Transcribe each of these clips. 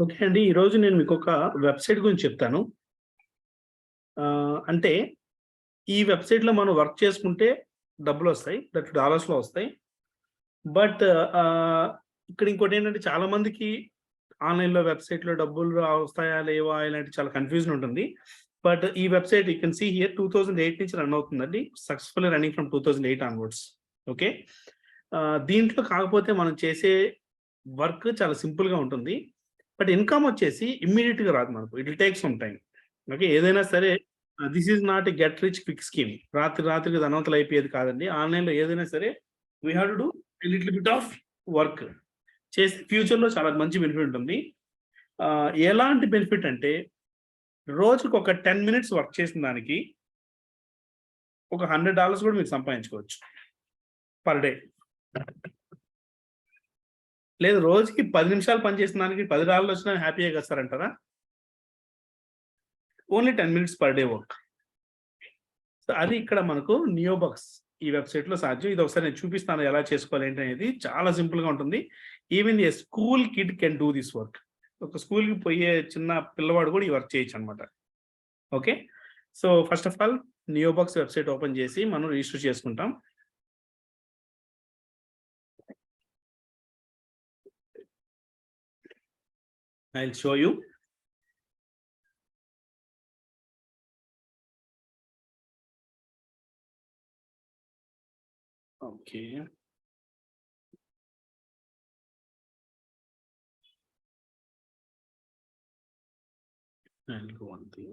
Okay అండి. ఈరోజు నేను మీకొక వెబ్‌సైట్ గురించి చెప్తాను. అంటే ఈ వెబ్‌సైట్‌లో మనం వర్క్ చేసుకుంటే డబ్బులొస్తాయి. దట్ డాలర్స్‌లో వస్తాయి. బట్ ఇక్కడ ఇంకోటేంటంటే చాలా మందికి ఆన్‌లైన్‌లో వెబ్‌సైట్‌లో డబ్బులు వస్తాయా? లేవా? ఇలాంటి చాలా కన్‌ఫ్యూజన్ ఉంటుంది. బట్ ఈ website you can see here 2008 నుంచి రన్ అవుతుందండి. Successfully running from 2008 onwards. Okay. దీంట్లో కాకపోతే మనం చేసే వర్క్ చాలా సింపుల్‌గా ఉంటుంది. బట్ ఇన్‌కమ్ వచ్చేసి ఇమ్మీడియేట్‌గా రాదు మనకు. It will take some time. Okay. ఏదైనా సరే this is not a get rich quick scheme. రాత్రికి ధనవంతులు అయిపోయేది కాదండి. ఆన్‌లైన్‌లో ఏదైనా సరే we have to do a little bit of work. చేసి ఫ్యూచర్‌లో చాలా మంచి బెనిఫిట్ ఉంటుంది. ఎలాంటి బెనిఫిట్ అంటే రోజుకొక 10 మినిట్స్ వర్క్ చేసిన దానికి ఒక $100 కూడా మీరు సంపాదించుకోవచ్చు పర్ డే. లేదు రోజుకి 10 నిమిషాలు పని చేసిన దానికి $10 వచ్చినా హ్యాపీయే కదా సార్ అంటారా? Only 10 minutes per day work. So, అది ఇక్కడ మనకు నియోబక్స్ ఈ వెబ్‌సైట్‌లో సాధ్యం. ఇది ఒకసారి నేను చూపిస్తాను ఎలా చేసుకోవాలి ఏంటి అనేది. చాలా సింపుల్‌గా ఉంటుంది. Even a school kid can do this work. ఒక స్కూల్‌కి పోయే చిన్న పిల్లవాడు కూడా ఈ వర్క్ చేయొచ్చనమాట. Okay. So, first of all Neobux website open చేసి మనం రిజిస్టర్ చేసుకుంటాం. I will show you. Okay. I will go on to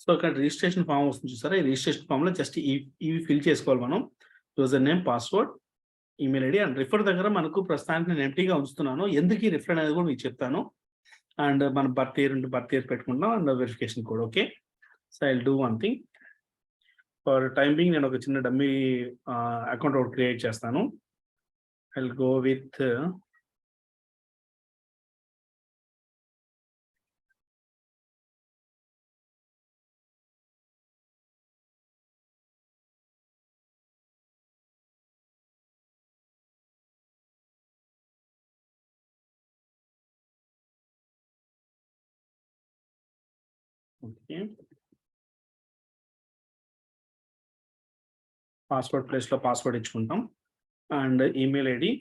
so, ఇక్కడ రిజిస్ట్రేషన్ ఫార్మ్ వస్తుంది చూసారా? ఈ రిజిస్ట్రేషన్ ఫార్మ్‌లో జస్ట్ ఇవి ఫిల్ చేసుకోవాలి మనం. User name, password, email ID and refer దగ్గర మనకు ప్రస్తుతానికి నేను ఎంప్టీగా ఉంచుతున్నాను. ఎందుకు ఈ రిఫర్ అనేది కూడా మీకు చెప్తాను. అండ్ మన బర్త్ ఇయర్ ఉంటే బర్త్ ఇయర్ పెట్టుకుంటాం and verification code. Okay. So, I will do one thing. For time being నేను ఒక చిన్న డమ్మీ అకౌంట్ ఒకటి క్రియేట్ చేస్తాను. I will go with okay. Password ప్లేస్‌లో పాస్వర్డ్ ఇచ్చుకుంటాం. And email ID.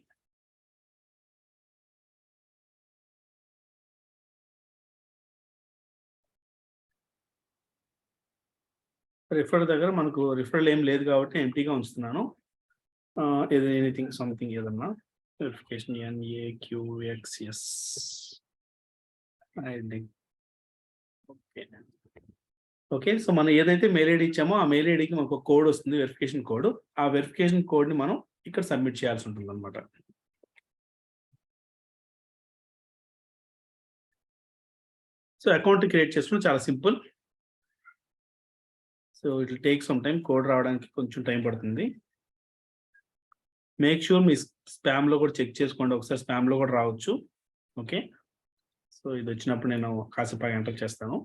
రిఫర్ దగ్గర మనకు రిఫరల్ ఏం లేదు కాబట్టి ఎంప్టీగా ఉంచుతున్నాను. ఏదో ఎనీథింగ్ సంథింగ్ ఏదన్నా verification NAQXS ID. Okay. Okay. So, మనం ఏదైతే మెయిల్ ఐడీ ఇచ్చామో ఆ మెయిల్ ఐడీకి మనకు ఒక కోడ్ వస్తుంది. Verification code. ఆ వెరిఫికేషన్ కోడ్‌ని మనం ఇక్కడ సబ్మిట్ చేయాల్సి ఉంటుందన్నమాట. సో, అకౌంట్ క్రియేట్ చేసుకోవడం చాలా simple. So, it will take some time. Code రావడానికి కొంచెం టైం పడుతుంది. మేక్ ష్యూర్ మీ స్పామ్‌లో కూడా చెక్ చేసుకోండి. ఒకసారి స్పామ్‌లో కూడా రావచ్చు. ఓకే. సో, ఇదొచ్చినప్పుడు నేను కాసేపు ఆగి ఎంటర్ చేస్తాను.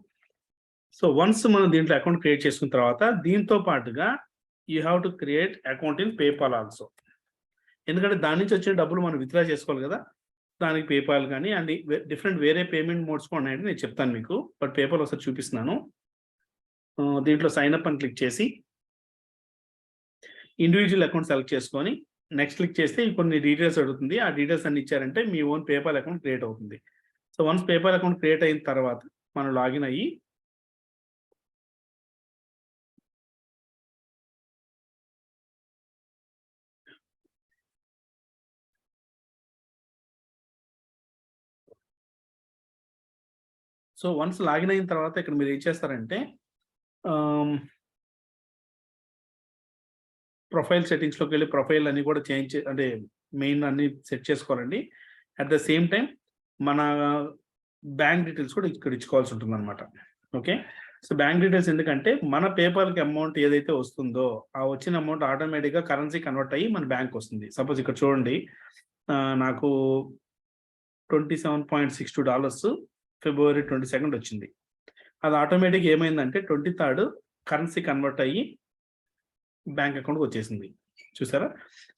సో, వన్స్ మనం దీంట్లో అకౌంట్ క్రియేట్ చేసుకున్న తర్వాత దీంతో పాటుగా you have to create account in PayPal also. ఎందుకంటే దాని నుంచి వచ్చిన డబ్బులు మనం విత్‌డ్రా చేసుకోవాలి కదా! దానికి పేపాల్ గాని అండ్ డిఫరెంట్ వేరే పేమెంట్ మోడ్స్ కూడా ఉన్నాయండి. నేను చెప్తాను మీకు. బట్ పేపాల్ ఒకసారి చూపిస్తున్నాను. దీంట్లో సైన్ అప్ అని క్లిక్ చేసి ఇండివిడ్యువల్ అకౌంట్ సెలెక్ట్ చేసుకొని నెక్స్ట్ క్లిక్ చేస్తే కొన్ని డీటెయిల్స్ అడుగుతుంది. ఆ డీటెయిల్స్ అన్ని ఇచ్చారంటే మీ ఓన్ పేపాల్ అకౌంట్ క్రియేట్ అవుతుంది. So, once PayPal account create అయిన తర్వాత మనం లాగిన్ అయ్యి సో, వన్స్ లాగిన్ అయిన తర్వాత ఇక్కడ మీరు ఏం చేస్తారంటే ఆహ్, ప్రొఫైల్ సెట్టింగ్స్‌లోకెళ్ళి ప్రొఫైల్ అన్ని కూడా చేంజ్ అంటే మెయిన్ అన్ని సెట్ చేసుకోవాలండి. అట్ ద సేమ్ టైమ్ మన బ్యాంక్ డీటెయిల్స్ కూడా ఇక్కడ ఇచ్చుకోవాల్సి ఉంటుందన్నమాట. ఓకే. సో, బ్యాంక్ డీటెయిల్స్ ఎందుకంటే మన పేపాల్‌కి అమౌంట్ ఏదైతే వస్తుందో ఆ వచ్చిన అమౌంట్ ఆటోమేటిక్‌గా కరెన్సీ కన్వర్ట్ అయ్యి మన బ్యాంక్‌కొస్తుంది. సపోజ్ ఇక్కడ చూడండి నాకు $27.62 February 22 వచ్చింది. అది ఆటోమేటిక్ ఏమైందంటే 23rd కరెన్సీ కన్వర్ట్ అయ్యి బ్యాంక్ అకౌంట్కి వచ్చేసింది. చూసారా?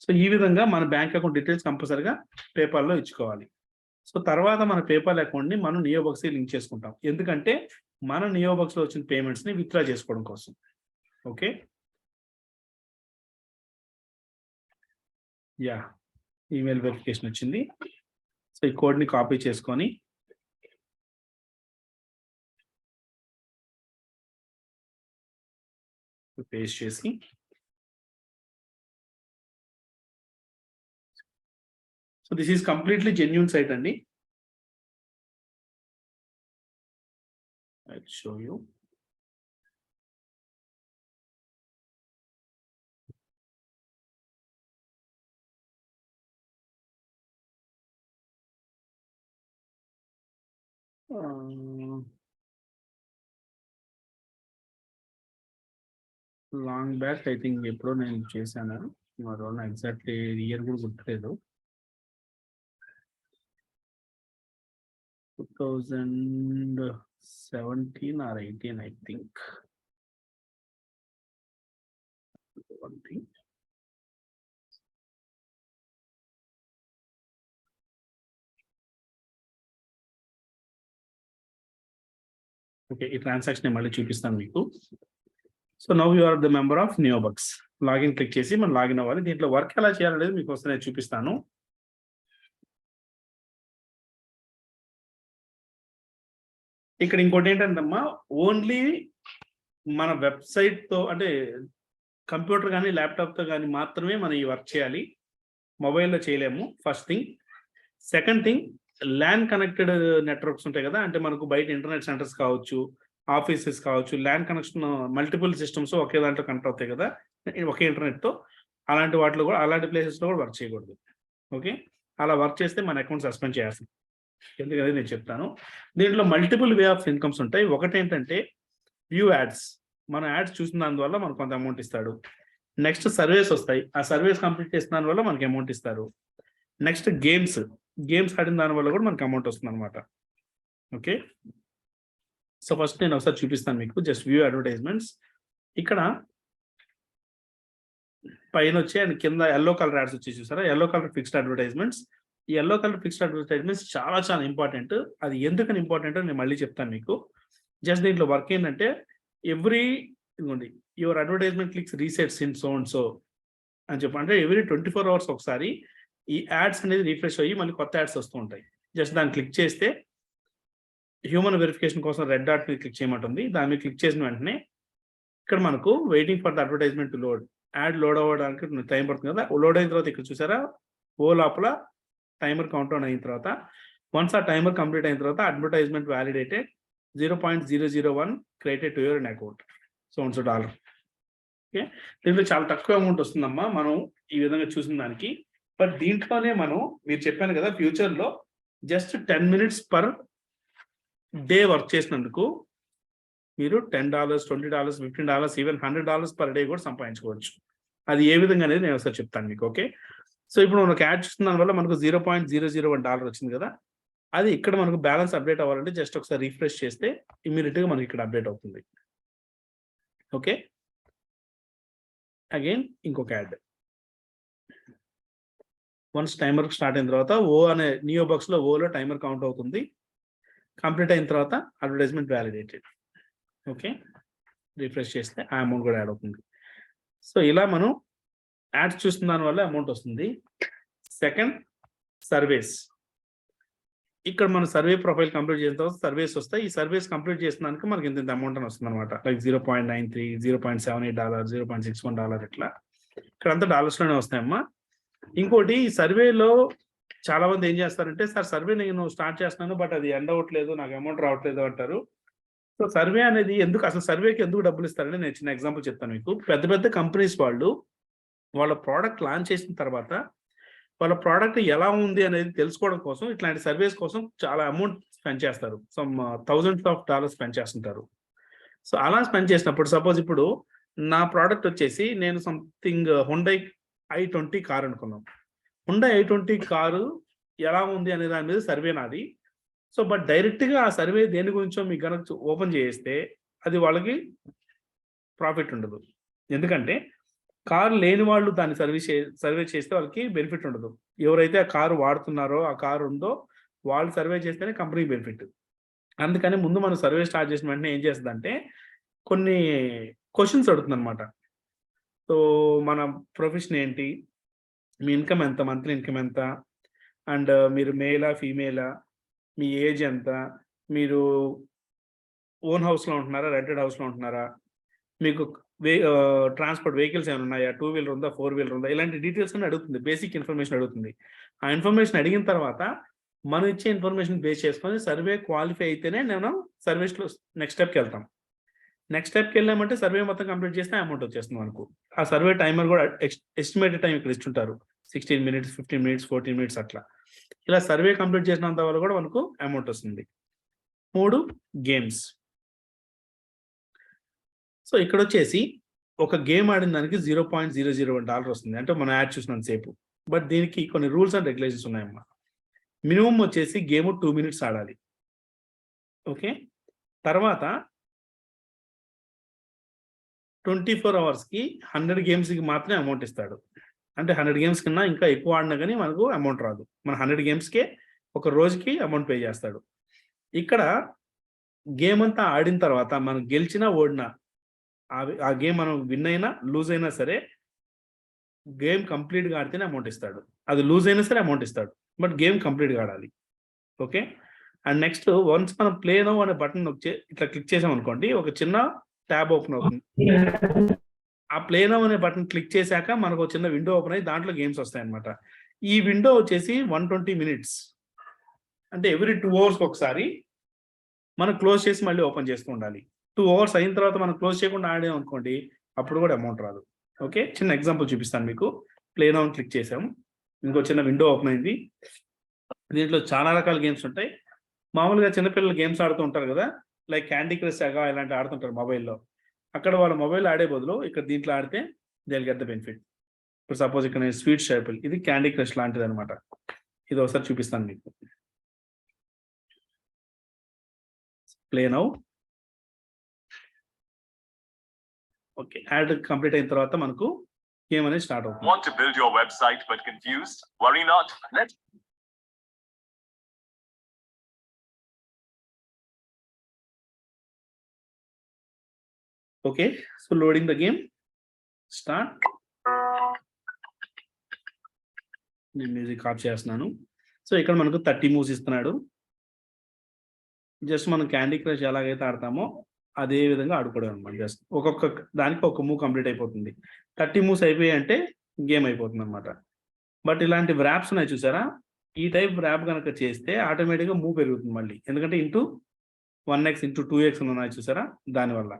సో ఈ విధంగా మన బ్యాంక్ అకౌంట్ డీటెయిల్స్ కంపల్సరీగా పేపాల్లో ఇచ్చుకోవాలి. సో తర్వాత మన పేపాల్ అకౌంట్ని మనం నియోబాక్స్ లింక్ చేసుకుంటాం. ఎందుకంటే మన నియోబాక్స్ లో వచ్చిన పేమెంట్స్ ని విత్డ్రా చేసుకోవడం కోసం. ఓకే, యా, ఈమెయిల్ వెరిఫికేషన్ వచ్చింది. సో ఈ కోడ్ ని కాపీ చేసుకొని పేస్ట్ చేసి so this is completely genuine site అండి. I'll show you. Long back I think ఎప్పుడో నేను చేశాను, మరో ఎగ్జాక్ట్లీ ఇయర్ కూడా గుర్తులేదు. 2017 or 18 I think. One thing. Okay, ఈ ట్రాన్సాక్షన్ మళ్ళీ చూపిస్తాను మీకు. So now you are the member of Neobux. Login click చేసి మనం లాగిన్ అవ్వాలి. దీంట్లో వర్క్ ఎలా చేయాలనేది మీకు వస్తే నేను చూపిస్తాను. ఇక్కడ ఇంకోటి ఏంటంటమ్మా, ఓన్లీ మన వెబ్సైట్ తో అంటే కంప్యూటర్ కానీ ల్యాప్టాప్ తో కానీ మాత్రమే మనం ఈ వర్క్ చేయాలి. మొబైల్లో చేయలేము. First thing. Second thing, LAN connected networks ఉంటాయి కదా, అంటే మనకు బయట ఇంటర్నెట్ సెంటర్స్ కావచ్చు, ఆఫీసెస్ కావచ్చు, ల్యాన్ కనెక్షన్ మల్టిపుల్ సిస్టమ్స్ ఒకే దాంట్లో కనెక్ట్ అవుతాయి కదా ఒకే ఇంటర్నెట్ తో, అలాంటి వాటిలో కూడా అలాంటి ప్లేసెస్ లో కూడా వర్క్ చేయకూడదు. ఓకే, అలా వర్క్ చేస్తే మన అకౌంట్ సస్పెండ్ చేయాల్సింది. ఎందుకంటే నేను చెప్తాను. దీంట్లో మల్టిపుల్ వే ఆఫ్ ఇన్కమ్స్ ఉంటాయి. ఒకటి ఏంటంటే వ్యూ యాడ్స్, మన యాడ్స్ చూసిన దానివల్ల మనకు కొంత అమౌంట్ ఇస్తాడు. నెక్స్ట్ సర్వేస్ వస్తాయి, ఆ సర్వేస్ కంప్లీట్ చేసిన దాని వల్ల మనకి అమౌంట్ ఇస్తారు. నెక్స్ట్ గేమ్స్ ఆడిన దాని వల్ల కూడా మనకి అమౌంట్ వస్తుంది అనమాట. ఓకే, సో ఫస్ట్ నేను ఒకసారి చూపిస్తాను మీకు. Just view advertisements. ఇక్కడ పైన వచ్చి అండ్ కింద ఎల్లో కలర్ యాడ్స్ వచ్చి చూసారా, ఎల్లో కలర్ ఫిక్స్డ్ అడ్వర్టైజ్మెంట్స్. ఈ ఎల్లో కలర్ ఫిక్స్డ్ అడ్వర్టైజ్మెంట్స్ చాలా చాలా ఇంపార్టెంట్. అది ఎందుకని ఇంపార్టెంట్ నేను మళ్ళీ చెప్తాను మీకు. జస్ట్ దీంట్లో వర్క్ ఏంటంటే ఇదిగోండి, your advertisement clicks resets in so and so అని చెప్పి, అంటే ఎవ్రీ 24 hours ఒకసారి ఈ యాడ్స్ అనేది రీఫ్రెష్ అయ్యి మళ్ళీ కొత్త యాడ్స్ వస్తూ ఉంటాయి. జస్ట్ దాన్ని క్లిక్ చేస్తే హ్యూమన్ వెరిఫికేషన్ కోసం రెడ్ డాట్ మీద క్లిక్ చేయమంటుంది. దాని మీద క్లిక్ చేసిన వెంటనే ఇక్కడ మనకు waiting for the advertisement to load, add load అవ్వడానికి టైం పడుతుంది కదా. లోడ్ అయిన తర్వాత ఇక్కడ చూసారా, ఓ లోపల టైమర్ కౌంట్ డౌన్ అయిన తర్వాత వన్స్ ఆ టైమర్ కంప్లీట్ అయిన తర్వాత advertisement validated 0.001 created to your account $1. Okay, దీంట్లో చాలా తక్కువ అమౌంట్ వస్తుందమ్మా మనం ఈ విధంగా చూసిన దానికి. బట్ దీంట్లోనే మనం మీరు చెప్పాను కదా, ఫ్యూచర్ లో just 10 minutes per day work చేసినందుకు మీరు $10, $20, $15, ఈవెన్ $100 per డే కూడా సంపాదించుకోవచ్చు. అది ఏ విధంగా అనేది నేను ఒకసారి చెప్తాను మీకు. ఓకే, సో ఇప్పుడు మనకు యాడ్ చూస్తున్న వల్ల మనకు $0.001 వచ్చింది కదా. అది ఇక్కడ మనకు బ్యాలెన్స్ అప్డేట్ అవ్వాలంటే జస్ట్ ఒకసారి రిఫ్రెష్ చేస్తే ఇమీడియట్ గా మనకి ఇక్కడ అప్డేట్ అవుతుంది. ఓకే, అగైన్ ఇంకొక యాడ్. వన్స్ టైమర్ స్టార్ట్ అయిన తర్వాత ఓ అనే నియోబాక్స్ లో ఓలో టైమర్ కౌంట్ అవుతుంది. కంప్లీట్ అయిన తర్వాత అడ్వర్టైజ్మెంట్ వ్యాలిడేటెడ్. ఓకే, రిఫ్రెష్ చేస్తే ఆ అమౌంట్ కూడా యాడ్ అవుతుంది. సో ఇలా మనం యాడ్స్ చూస్తున్న దాని వల్ల అమౌంట్ వస్తుంది. Second, surveys. ఇక్కడ మన సర్వే ప్రొఫైల్ కంప్లీట్ చేసిన తర్వాత సర్వేస్ వస్తాయి. ఈ సర్వేస్ కంప్లీట్ చేసినాక మనకి ఇంత అమౌంట్ అని వస్తుంది అనమాట. లైక్ 0.93, $0.78, $0.61 ఇట్లా. ఇక్కడ అంతా డాలర్స్లోనే వస్తాయమ్మా. ఇంకోటి, ఈ సర్వేలో చాలా మంది ఏం చేస్తారంటే, సార్ సర్వే నేను స్టార్ట్ చేస్తున్నాను బట్ అది ఎండ్ అవ్వట్లేదు, నాకు అమౌంట్ రావట్లేదు అంటారు. సో సర్వే అనేది ఎందుకు, అసలు సర్వేకి ఎందుకు డబ్బులు ఇస్తారని నేను చిన్న ఎగ్జాంపుల్ చెప్తాను మీకు. పెద్ద పెద్ద కంపెనీస్ వాళ్ళు వాళ్ళ ప్రోడక్ట్ లాంచ్ చేసిన తర్వాత వాళ్ళ ప్రోడక్ట్ ఎలా ఉంది అనేది తెలుసుకోవడం కోసం ఇట్లాంటి సర్వేస్ కోసం చాలా అమౌంట్ స్పెండ్ చేస్తారు. సమ్ $1000s స్పెండ్ చేస్తుంటారు. సో అలా స్పెండ్ చేసినప్పుడు సపోజ్ ఇప్పుడు నా ప్రోడక్ట్ వచ్చేసి నేను సంథింగ్ Hyundai i20 కార్ అనుకున్నాం. Hyundai i20 కారు ఎలా ఉంది అనే దాని మీద సర్వే నాది. సో బట్ డైరెక్ట్‌గా ఆ సర్వే దేని గురించో మీకు గనక ఓపెన్ చేస్తే అది వాళ్ళకి ప్రాఫిట్ ఉండదు. ఎందుకంటే కారు లేని వాళ్ళు దాన్ని సర్వే చేస్తే వాళ్ళకి బెనిఫిట్ ఉండదు. ఎవరైతే ఆ కారు వాడుతున్నారో, ఆ కారు ఉందో వాళ్ళు సర్వే చేస్తేనే కంపెనీకి బెనిఫిట్. అందుకని ముందు మనం సర్వే స్టార్ట్ చేసిన వెంటనే ఏం చేస్తదంటే కొన్ని క్వెషన్స్ అడుగుతుందనమాట. సో మన ప్రొఫెషన్ ఏంటి? మీ ఇన్‌కమ్ ఎంత? మంత్లీ ఇన్‌కమ్ ఎంత? అండ్ మీరు మేలా? ఫీమేలా? మీ ఏజ్ ఎంత? మీరు ఓన్ హౌస్‌లో ఉంటున్నారా? రెంటెడ్ హౌస్‌లో ఉంటున్నారా? మీకు ట్రాన్స్‌పోర్ట్ వెహికల్స్ ఏమైనా ఉన్నాయా? 2 వీలర్ ఉందా? 4 వీలర్ ఉందా? ఇలాంటి డీటెయిల్స్ అన్నీ అడుగుతుంది. బేసిక్ ఇన్ఫర్మేషన్ అడుగుతుంది. ఆ ఇన్ఫర్మేషన్ అడిగిన తర్వాత మనం ఇచ్చే ఇన్ఫర్మేషన్ బేస్ చేసుకొని సర్వే క్వాలిఫై అయితేనే మనం సర్వీస్‌లో నెక్స్ట్ స్టెప్‌కెళ్తాం. నెక్స్ట్ స్టెప్‌కెళ్ళామంటే సర్వే మొత్తం కంప్లీట్ చేస్తే అమౌంట్ వచ్చేస్తుంది మనకు. ఆ సర్వే టైమర్ కూడా ఎస్టిమేటెడ్ టైమ్ ఇక్కడ ఇచ్చుంటారు. 16 మినిట్స్, 15 మినిట్స్, 14 మినిట్స్ అట్లా. ఇలా సర్వే కంప్లీట్ చేసినంత వరకు కూడా మనకు అమౌంట్ వస్తుంది. 3 గేమ్స్. సో ఇక్కడొచ్చేసి ఒక గేమ్ ఆడిన దానికి $0.001 వస్తుంది. అంటే మనం యాడ్ చూసినంత సేపు. బట్ దీనికి కొన్ని రూల్స్ అండ్ రెగ్యులేషన్స్ ఉన్నాయమ్మా. మినిమమ్ వచ్చేసి గేమ్ 2 మినిట్స్ ఆడాలి. ఓకే. తర్వాత 24 అవర్స్‌కి 100 గేమ్స్‌కి మాత్రమే అమౌంట్ ఇస్తాడు. అంటే 100 గేమ్స్ కన్నా ఇంకా ఎక్కువ ఆడినా గాని మనకు అమౌంట్ రాదు. మన 100 గేమ్స్‌కే ఒక రోజుకి అమౌంట్ పే చేస్తాడు. ఇక్కడ గేమ్ అంతా ఆడిన తర్వాత మనం గెలిచినా, ఓడినా ఆ గేమ్ మనం విన్ అయినా, లూజ్ అయినా సరే గేమ్ కంప్లీట్‌గా ఆడితేనే అమౌంట్ ఇస్తాడు. అది లూజ్ అయినా సరే అమౌంట్ ఇస్తాడు. బట్ గేమ్ కంప్లీట్‌గా ఆడాలి. ఓకే. అండ్ నెక్స్ట్ వన్స్ మనం ప్లే నౌ అనే బటన్ ఇట్లా క్లిక్ చేసామనుకోండి ఒక చిన్న ట్యాబ్ ఓపెన్ అవుతుంది. ఆ ప్లే నౌ అనే బటన్ క్లిక్ చేశాక మనకు చిన్న విండో ఓపెన్ అయ్యి దాంట్లో గేమ్స్ వస్తాయన్నమాట. ఈ విండో వచ్చేసి 120 మినిట్స్. అంటే ఎవ్రీ 2 అవర్స్‌కి ఒకసారి మనం క్లోజ్ చేసి మళ్ళీ ఓపెన్ చేస్తూ ఉండాలి. 2 అవర్స్ అయిన తర్వాత మనం క్లోజ్ చేయకుండా ఆడామనుకోండి అప్పుడు కూడా అమౌంట్ రాదు. ఓకే. చిన్న ఎగ్జాంపుల్ చూపిస్తాను మీకు. ప్లే నౌ అని క్లిక్ చేసాము. ఇంకో చిన్న విండో ఓపెన్ అయింది. దీంట్లో చాలా రకాల గేమ్స్ ఉంటాయి. మామూలుగా చిన్న పిల్లలు గేమ్స్ ఆడుతూ ఉంటారు కదా! లైక్ క్యాండీ క్రష్, సెగా ఇలాంటివి ఆడుతుంటారు మొబైల్‌లో. అక్కడ వాళ్ళ మొబైల్‌లో ఆడే బదులు ఇక్కడ దీంట్లో ఆడితే they will get the benefit. ఇప్పుడు సపోజ్ ఇక్కడ నేను స్వీట్ షర్పిల్ ఇది క్యాండీ క్రష్ లాంటిదన్నమాట. ఇది ఒకసారి చూపిస్తాను మీకు. Play now. Okay. Add complete అయిన తర్వాత మనకు గేమ్ అనేది స్టార్ట్ అవుతుంది. Want to build your website but confused? Worry not. Let's okay. So loading the game. Start. నేను మ్యూజిక్ ఆఫ్ చేస్తున్నాను. సో ఇక్కడ మనకు 30 మూవ్స్ ఇస్తున్నాడు. జస్ట్ మనం క్యాండీ క్రష్ ఎలాగైతే ఆడతామో అదే విధంగా ఆడుకోవడం అన్నమాట. జస్ట్ ఒక్కొక్క దానికి ఒక మూవ్ కంప్లీట్ అయిపోతుంది. 30 మూవ్స్ అయిపోయాయంటే గేమ్ అయిపోతుందన్నమాట. బట్ ఇలాంటి వ్రాప్స్ ఉన్నాయి చూసారా? ఈ టైప్ వ్రాప్ గనక చేస్తే ఆటోమేటిక్‌గా మూవ్ పెరుగుతుంది మళ్ళీ. ఎందుకంటే ఇంటూ 1x, ఇంటూ 2x ఉన్నాయి చూసారా? దానివల్ల.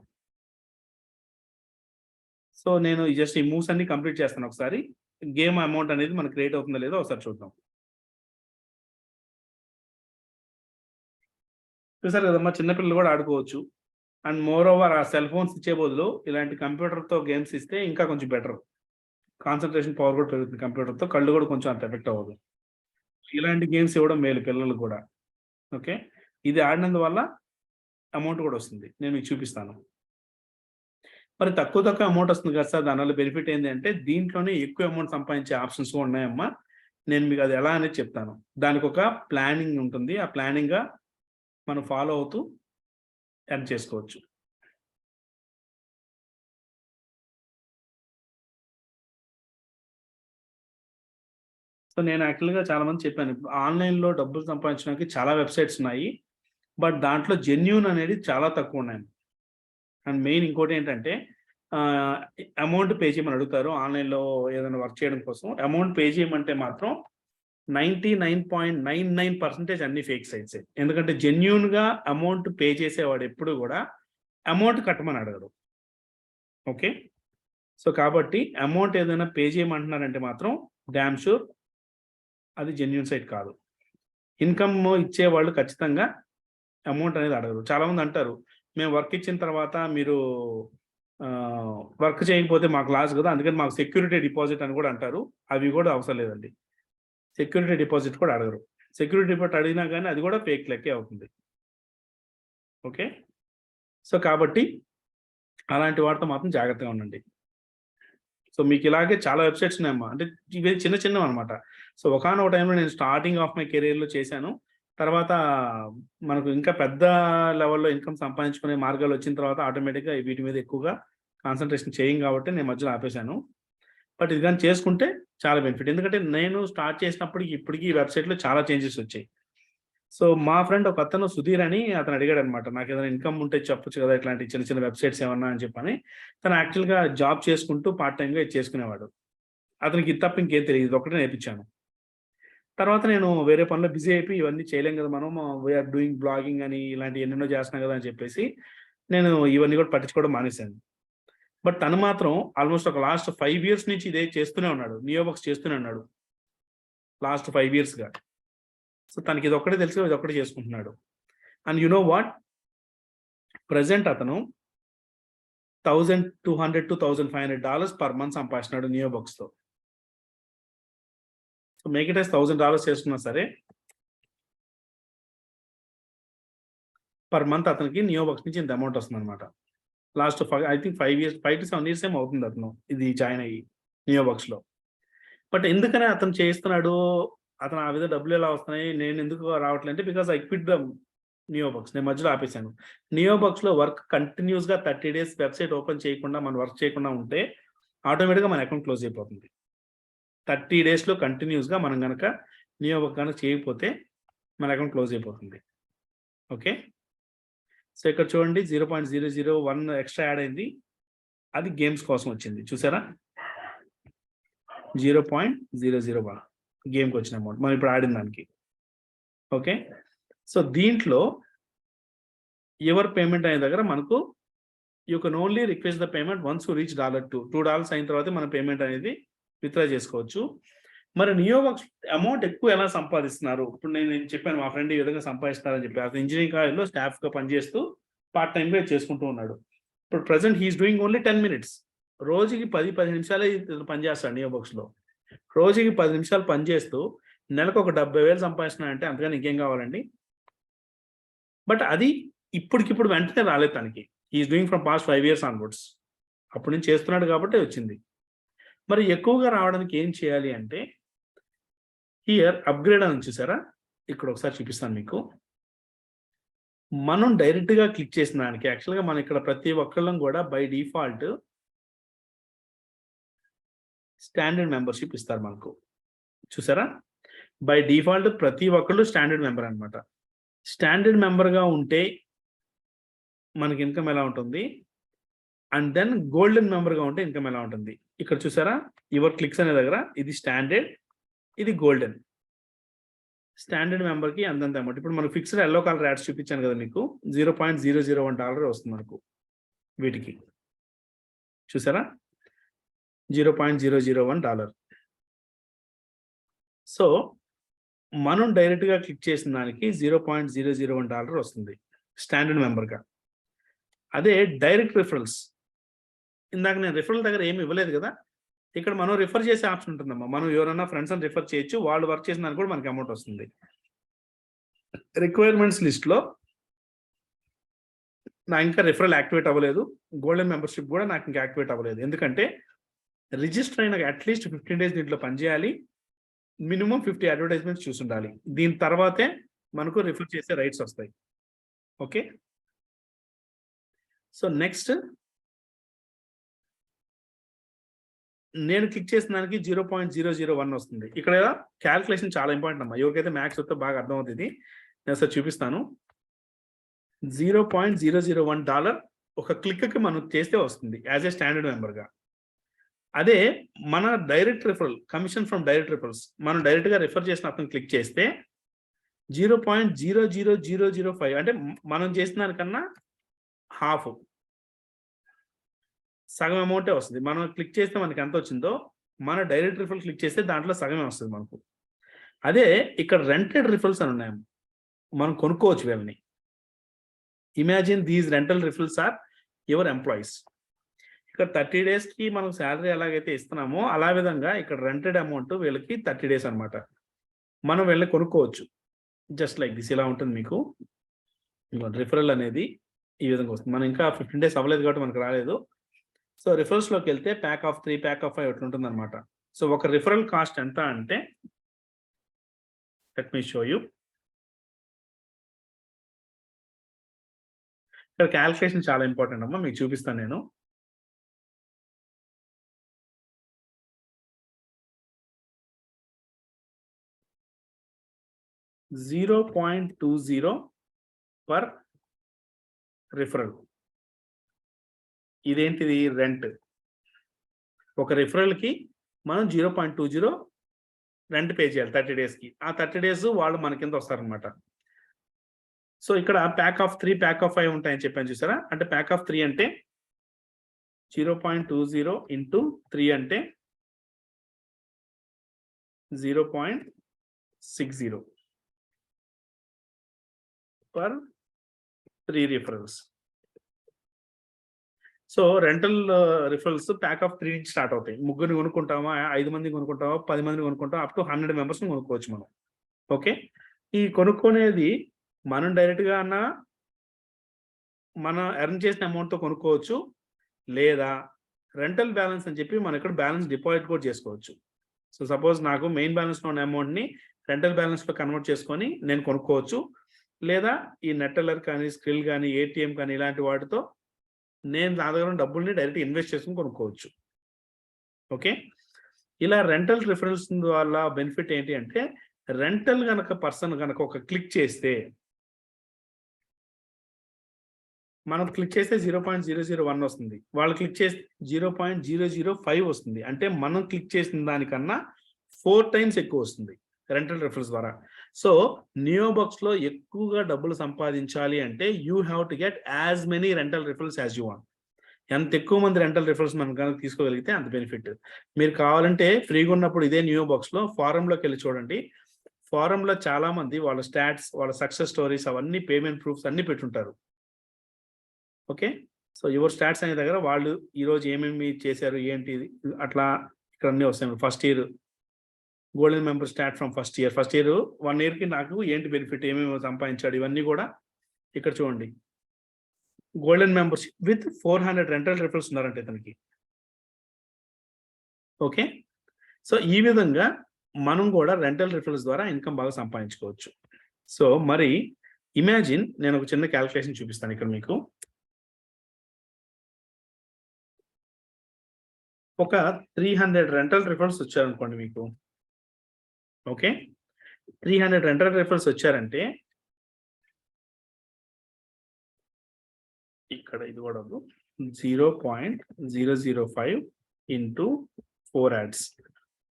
సో నేను జస్ట్ ఈ మూవ్స్ అన్ని కంప్లీట్ చేస్తాను ఒకసారి. గేమ్ అమౌంట్ అనేది మనకు క్రియేట్ అవుతుందో లేదో ఒకసారి చూద్దాం. చూసారు కదమ్మా! చిన్న పిల్లలు కూడా ఆడుకోవచ్చు. అండ్ మోర్ ఓవర్ ఆ సెల్ ఫోన్స్ ఇచ్చే బదులు ఇలాంటి కంప్యూటర్‌తో గేమ్స్ ఇస్తే ఇంకా కొంచెం బెటర్. కాన్సంట్రేషన్ పవర్ కూడా పెరుగుతుంది కంప్యూటర్‌తో. కళ్ళు కూడా కొంచెం అంత ఎఫెక్ట్ అవ్వదు. ఇలాంటి గేమ్స్ ఇవ్వడం మేలు పిల్లలకు కూడా. ఓకే. ఇది ఆడినందువల్ల అమౌంట్ కూడా వస్తుంది. నేను మీకు చూపిస్తాను. మరి తక్కువ అమౌంట్ వస్తుంది కదా సార్! దానివల్ల బెనిఫిట్ ఏంది అంటే దీంట్లోనే ఎక్కువ అమౌంట్ సంపాదించే ఆప్షన్స్ కూడా ఉన్నాయమ్మా. నేను మీకు అది ఎలా అనేది చెప్తాను. దానికి ఒక ప్లానింగ్ ఉంటుంది. ఆ ప్లానింగ్‌గా మనం ఫాలో అవుతూ ఎర్న్ చేసుకోవచ్చు. సో నేను యాక్చువల్‌గా చాలా మందికి చెప్పాను. ఇప్పుడు ఆన్‌లైన్‌లో డబ్బులు సంపాదించడానికి చాలా వెబ్‌సైట్స్ ఉన్నాయి. బట్ దాంట్లో జెన్యూన్ అనేది చాలా తక్కువ ఉన్నాయి. అండ్ మెయిన్ ఇంకోటేంటంటే అమౌంట్ పే చేయమని అడుగుతారు. ఆన్‌లైన్‌లో ఏదైనా వర్క్ చేయడం కోసం. అమౌంట్ పే చేయమంటే మాత్రం 99.99% అన్ని ఫేక్ సైట్సే. ఎందుకంటే జెన్యూన్‌గా అమౌంట్ పే చేసేవాడు ఎప్పుడు గూడా అమౌంట్ కట్టమని అడగడు. ఓకే. సో కాబట్టి అమౌంట్ ఏదైనా పే చేయమంటున్నారంటే మాత్రం డామ్ షూర్ అది జెన్యూన్ సైట్ కాదు. ఇన్‌కమ్ ఇచ్చేవాళ్ళు ఖచ్చితంగా అమౌంట్ అనేది అడగరు. చాలామంది అంటారు, "మేము వర్క్ ఇచ్చిన తర్వాత మీరు వర్క్ చేయకపోతే మాకు లాస్ గదా! అందుకని మాకు సెక్యూరిటీ డిపాజిట్" అని గూడా అంటారు. అవి గూడా అవసరం లేదండి. సెక్యూరిటీ డిపాజిట్ కూడా అడగరు. సెక్యూరిటీ డిపాజిట్ అడిగినా కానీ అది కూడా ఫేక్ లెక్కే అవుతుంది. ఓకే. సో కాబట్టి అలాంటి వాటితో మాత్రం జాగ్రత్తగా ఉండండి. సో మీకు ఇలాగే చాలా వెబ్సైట్స్ ఉన్నాయమ్మా. అంటే ఇవి చిన్న చిన్నవి అనమాట. సో ఒకానొక టైంలో నేను స్టార్టింగ్ ఆఫ్ మై కెరియర్‌లో చేశాను. తర్వాత మనకు ఇంకా పెద్ద లెవెల్‌లో ఇన్‌కమ్ సంపాదించుకునే మార్గాలు వచ్చిన తర్వాత ఆటోమేటిక్‌గా వీటి మీద ఎక్కువగా కాన్సంట్రేషన్ చేయం కాబట్టి నేను మధ్యలో ఆపేశాను. బట్ ఇది గాని చేసుకుంటే చాలా బెనిఫిట్. ఎందుకంటే నేను స్టార్ట్ చేసినప్పటికి ఇప్పటికి ఈ వెబ్సైట్‌లో చాలా చేంజెస్ వచ్చాయి. సో మా ఫ్రెండ్ ఒకతను సుధీర్ అని అతను అడిగాడనమాట. నాకేదైనా ఇన్‌కమ్ ఉంటే చెప్పొచ్చు కదా! ఇట్లాంటి చిన్న చిన్న వెబ్సైట్స్ ఏమన్నా అని చెప్పని. తను యాక్చువల్‌గా జాబ్ చేసుకుంటూ పార్ట్ టైమ్‌గా ఇది చేసుకునేవాడు. అతనికి ఇది తప్ప ఇంకేం తెలీదు. ఇదొక్కటే నేర్పించాను. తర్వాత నేను వేరే పనిలో బిజీ అయిపోయి ఇవన్నీ చేయలేం కదా మనం. వీఆర్ డూయింగ్ బ్లాగింగ్ అని ఇలాంటివి ఎన్నెన్నో చేస్తున్నాం కదా అని చెప్పేసి నేను ఇవన్నీ కూడా పట్టించుకోవడం మానేశాను. బట్ తను మాత్రం ఆల్మోస్ట్ ఒక లాస్ట్ 5 ఇయర్స్ నుంచి ఇదే చేస్తూనే ఉన్నాడు. నియోబాక్స్ చేస్తూనే ఉన్నాడు. లాస్ట్ 5 ఇయర్స్‌గా. సో తనకి ఇదొక్కటే తెలుసు. ఇదొక్కటే చేసుకుంటున్నాడు. And you know what? Present అతను $1,200 to $1,500 పర్ మంత్ సంపాదిస్తున్నాడు నియోబాక్స్‌తో. సో మేక్ ఇట్ యాస్ $1,000 చేసుకున్నా సరే పర్ మంత్ అతనికి నియోబాక్స్ నుంచి ఇంత అమౌంట్ వస్తుందన్నమాట. Last I think 5 to 7 years ఏమో అవుతుంది అతను ఇది జాయిన్ అయ్యి నియోబాక్స్‌లో. బట్ ఎందుకని అతను చేస్తున్నాడు? అతను ఆ విధంగా డబ్బులు ఎలా వస్తున్నాయి? నేను ఎందుకు రావట్లేదు అంటే బికాస్ ఐ క్విట్ ద నియోబాక్స్. నేను మధ్యలో ఆపేశాను. నియోబాక్స్‌లో వర్క్ కంటిన్యూస్‌గా 30 డేస్ వెబ్సైట్ ఓపెన్ చేయకుండా మనం వర్క్ చేయకుండా ఉంటే ఆటోమేటిక్‌గా మన అకౌంట్ క్లోజ్ అయిపోతుంది. 30 డేస్‌లో కంటిన్యూస్‌గా మనం గనక నియోబాక్స్ గనక చేయకపోతే మన అకౌంట్ క్లోజ్ అయిపోతుంది. ఓకే. సో ఇక్కడ చూడండి 0.001 ఎక్స్ట్రా యాడ్ అయింది. అది గేమ్స్ కోసం వచ్చింది. చూసారా? 0.001 గేమ్‌కి వచ్చిన అమౌంట్. మనం ఇప్పుడు ఆడిన దానికి. ఓకే. సో దీంట్లో యువర్ పేమెంట్ అనే దగ్గర మనకు you can only request the payment once you reach $2 అయిన తర్వాత మన పేమెంట్ అనేది విత్‌డ్రా చేసుకోవచ్చు. మరి నియోబాక్స్ అమౌంట్ ఎక్కువ ఎలా సంపాదిస్తున్నారు? ఇప్పుడు నేను చెప్పాను మా ఫ్రెండ్ ఈ విధంగా సంపాదిస్తున్నారని చెప్పి. అతను ఇంజినీరింగ్ కాలేజ్‌లో స్టాఫ్‌గా పనిచేస్తూ పార్ట్ టైమ్‌గా చేసుకుంటూ ఉన్నాడు. ఇప్పుడు present he is doing only 10 minutes. రోజుకి 10 నిమిషాలే ఇతను పని చేస్తాడు నియోబాక్స్‌లో. రోజుకి 10 నిమిషాలు పని చేస్తూ నెలకు ఒక 70,000 సంపాదిస్తున్నాడంటే అంతకన్నా ఇంకేం కావాలండి? బట్ అది ఇప్పటికిప్పుడు వెంటనే రాలేదు తనకి. He is doing from past 5 years onwards. అప్పటి నుంచి చేస్తున్నాడు కాబట్టే వచ్చింది. మరి ఎక్కువగా రావడానికి ఏం చేయాలి అంటే హియర్ అప్‌గ్రేడ్ అని చూసారా? ఇక్కడ ఒకసారి చూపిస్తాను మీకు. మనం డైరెక్ట్‌గా క్లిక్ చేసిన దానికి యాక్చువల్‌గా మనం ఇక్కడ ప్రతి ఒక్కళ్ళం కూడా బై డిఫాల్ట్ స్టాండర్డ్ మెంబర్‌షిప్ ఇస్తారు మనకు. చూసారా? బై డిఫాల్ట్ ప్రతి ఒక్కళ్ళు స్టాండర్డ్ మెంబర్ అన్నమాట. స్టాండర్డ్ మెంబర్‌గా ఉంటే మనకి ఇన్‌కమ్ ఎలా ఉంటుంది? అండ్ దెన్ గోల్డెన్ మెంబర్‌గా ఉంటే ఇన్‌కమ్ ఎలా ఉంటుంది? ఇక్కడ చూసారా? యువర్ క్లిక్స్ అనే దగ్గర ఇది స్టాండర్డ్, ఇది గోల్డెన్. స్టాండర్డ్ మెంబర్‌కి అంతంత అమౌంట్. ఇప్పుడు మనం ఫిక్స్డ్ యెల్లో కలర్ యాడ్స్ చూపించాను కదా మీకు. $0.001 వస్తుంది మనకు వీటికి. చూసారా? $0.001. సో మనం డైరెక్ట్‌గా క్లిక్ చేసిన దానికి $0.001 వస్తుంది స్టాండర్డ్ మెంబర్‌గా. అదే డైరెక్ట్ రిఫరల్స్. ఇందాక నేను రిఫరల్ దగ్గర ఏమి ఇవ్వలేదు కదా! ఇక్కడ మనం రిఫర్ చేసే ఆప్షన్ ఉంటుందమ్మా. మనం ఎవరైనా ఫ్రెండ్స్‌ని రిఫర్ చేయొచ్చు. వాళ్ళు వర్క్ చేసిన దానికి కూడా మనకి అమౌంట్ వస్తుంది. రిక్వైర్మెంట్స్ లిస్ట్‌లో నా ఇంకా రిఫరల్ యాక్టివేట్ అవ్వలేదు. గోల్డెన్ మెంబర్‌షిప్ కూడా నాకు ఇంకా యాక్టివేట్ అవ్వలేదు. ఎందుకంటే రిజిస్టర్ అయిన అట్‌లీస్ట్ 15 డేస్ దీంట్లో పనిచేయాలి. మినిమమ్ 50 అడ్వర్టైజ్మెంట్స్ చూసుండాలి. దీని తర్వాతే మనకు రిఫర్ చేసే రైట్స్ వస్తాయి. ఓకే. సో నెక్స్ట్ నేను క్లిక్ చేసిన దానికి 0.001 వస్తుంది. ఇక్కడ కాలిక్యులేషన్ చాలా ఇంపార్టెంట్ అమ్మా. ఎవరికైతే మ్యాథ్స్ వస్తే బాగా అర్థమవుతుంది ఇది. నేను ఒకసారి చూపిస్తాను. $0.001 ఒక క్లిక్‌కి మనం చేస్తే వస్తుంది యాజ్ ఏ స్టాండర్డ్ మెంబర్‌గా. అదే మన direct referral commission from direct referrals మనం డైరెక్ట్‌గా రిఫర్ చేసిన అతను క్లిక్ చేస్తే 0.00005 అంటే మనం చేసిన దానికన్నా హాఫ్ సగం అమౌంటే వస్తుంది. మనం క్లిక్ చేస్తే మనకి ఎంత వచ్చిందో మన డైరెక్ట్ రిఫరల్ క్లిక్ చేస్తే దాంట్లో సగమే వస్తుంది మనకు. అదే ఇక్కడ రెంటెడ్ రిఫరల్స్ అని ఉన్నాయి. మనం కొనుక్కోవచ్చు వీళ్ళని. Imagine these rental referrals are your employees. ఇక్కడ 30 డేస్‌కి మనం సాలరీ ఎలాగైతే ఇస్తున్నామో అలా విధంగా ఇక్కడ రెంటెడ్ అమౌంట్ వీళ్ళకి 30 డేస్ అన్నమాట. మనం వెళ్ళి కొనుక్కోవచ్చు. జస్ట్ లైక్ దిస్ ఇలా ఉంటుంది మీకు. రిఫరల్ అనేది ఈ విధంగా వస్తుంది. మనం ఇంకా 15 డేస్ అవ్వలేదు కాబట్టి మనకు రాలేదు. సో రిఫరల్స్‌లోకి వెళ్తే ప్యాక్ ఆఫ్ 3, ప్యాక్ ఆఫ్ 5 అట్లా ఉంటుందన్నమాట. సో ఒక రిఫరల్ కాస్ట్ ఎంత అంటే లెట్ మీ షో యూ. ఇక్కడ క్యాలిక్యులేషన్ చాలా ఇంపార్టెంట్ అమ్మా. మీకు చూపిస్తాను నేను. $0.20 పర్ రిఫరల్. ఇదేంటిది? రెంట్. ఒక రిఫరల్‌కి మనం 0.20 రెంట్ పే చేయాలి 30 డేస్‌కి. ఆ 30 డేస్ వాళ్ళు మన కింద వస్తారనమాట. సో ఇక్కడ ప్యాక్ ఆఫ్ 3, ప్యాక్ ఆఫ్ 5 ఉంటాయని చెప్పాను చూసారా? అంటే ప్యాక్ ఆఫ్ 3 అంటే 0.20 ఇంటూ 3 అంటే 0.60 per 3 referrals. So rental referrals pack of 3 నుంచి స్టార్ట్ అవుతాయి. ముగ్గురిని కొనుక్కుంటామా, 5 మందిని కొనుక్కుంటామా, 10 మందిని కొనుక్కుంటామా, అప్ టు 100 మెంబర్స్‌ని కొనుక్కోవచ్చు మనం. ఓకే. ఈ కొనుక్కునేది మనం డైరెక్ట్‌గా అన్నా మన ఎర్న్ చేసిన అమౌంట్‌తో కొనుక్కోవచ్చు. లేదా రెంటల్ బ్యాలెన్స్ అని చెప్పి మనం ఇక్కడ బ్యాలెన్స్ డిపాజిట్ కూడా చేసుకోవచ్చు. సో సపోజ్ నాకు మెయిన్ బ్యాలెన్స్‌లో ఉన్న అమౌంట్‌ని రెంటల్ బ్యాలెన్స్‌లో కన్వర్ట్ చేసుకొని నేను కొనుక్కోవచ్చు. లేదా ఈ నెట్టెల్లర్ కానీ, స్క్రిల్ కానీ, ఏటీఎం కానీ ఇలాంటి వాటితో నేను నా దగ్గర ఉన్న డబ్బుల్ని డైరెక్ట్ ఇన్వెస్ట్ చేసుకొని కొనుక్కోవచ్చు. ఓకే. ఇలా రెంటల్ రిఫరల్స్ వల్ల బెనిఫిట్ ఏంటి అంటే రెంటల్ గనక పర్సన్ గనక ఒక క్లిక్ చేస్తే మనం క్లిక్ చేస్తే 0.001 వస్తుంది. వాళ్ళు క్లిక్ చేస్తే 0.005 వస్తుంది. అంటే మనం క్లిక్ చేసిన దానికన్నా 4 టైమ్స్ ఎక్కువ వస్తుంది రెంటల్ రిఫరల్స్ ద్వారా. సో నియోబాక్స్‌లో ఎక్కువగా డబ్బులు సంపాదించాలి అంటే you have to get as many rental referrals as you want. ఎంత ఎక్కువ మంది రెంటల్ రిఫరల్స్ మనం కనుక తీసుకోగలిగితే అంత బెనిఫిట్. మీరు కావాలంటే ఫ్రీగా ఉన్నప్పుడు ఇదే నియోబాక్స్‌లో ఫారమ్‌లోకి వెళ్ళి చూడండి. ఫారమ్‌లో చాలా మంది వాళ్ళ స్టాట్స్, వాళ్ళ సక్సెస్ స్టోరీస్ అవన్నీ పేమెంట్ ప్రూఫ్స్ అన్నీ పెట్టుంటారు. ఓకే. సో యువర్ స్టాట్స్ అనే దగ్గర వాళ్ళు ఈరోజు ఏమేమి చేశారు, ఏంటి అట్లా ఇక్కడ అన్నీ వస్తాయి. First year golden member start from first year. First year 1 ఇయర్‌కి నాకు ఏంటి బెనిఫిట్, ఏమేమి సంపాదించాడు ఇవన్నీ కూడా ఇక్కడ చూడండి. Golden membership with 400 rental referrals ఉన్నారంట ఇతనికి. ఓకే. సో ఈ విధంగా మనం కూడా రెంటల్ రిఫరల్స్ ద్వారా ఇన్‌కమ్ బాగా సంపాదించుకోవచ్చు. సో మరి ఇమాజిన్ నేను ఒక చిన్న క్యాలిక్యులేషన్ చూపిస్తాను ఇక్కడ మీకు. ఒక 300 రెంటల్ రిఫరల్స్ వచ్చారనుకోండి మీకు. ఓకే. 300 రెంటల్ రిఫరల్స్ వచ్చారంటే ఇక్కడ ఇది కూడా 0.005 ఇంటూ 4 యాడ్స్.